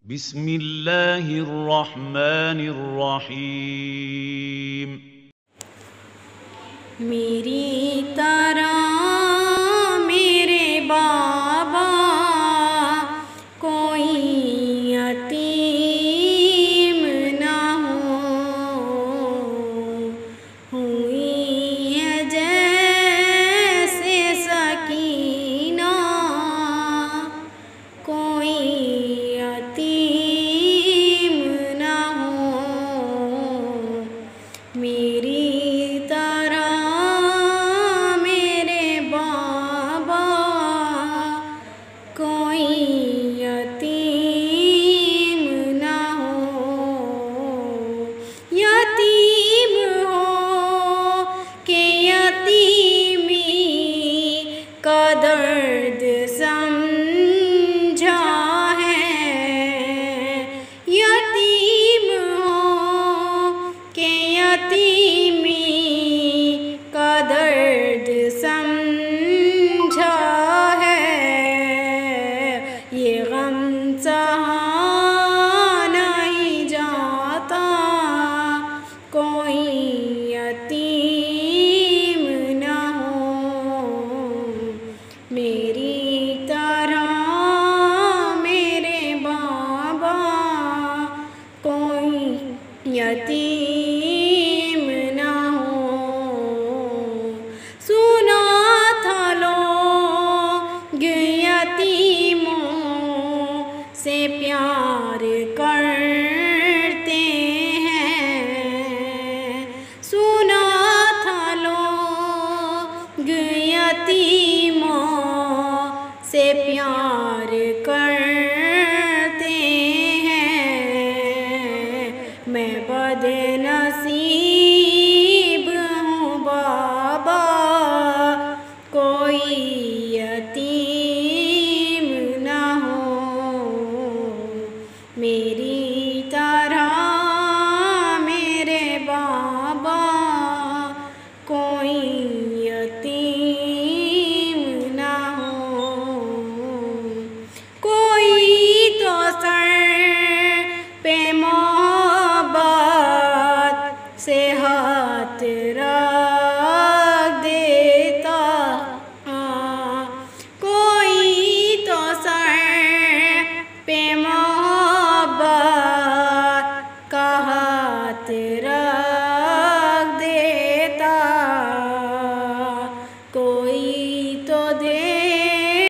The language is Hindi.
बिस्मिल्लाहिर्रहमानिर्रहीम। मेरी तरह मेरे बाबा कोई यतीम ना हुई है जैसे सकीना कोई यतीम ना हो। मेरी तरह मेरे बाबा कोई यतीम ना हो। यतीम हो कि यतीमी का दर्द समझा है। यतीम हो कि यतीमी का दर्द समझा है। ये गम सहा नहीं जाता कोई यतीम ना हो। मेरी तरह मेरे बाबा कोई यतीम ना हो। सुना था लोग यतीमों से प्यार कर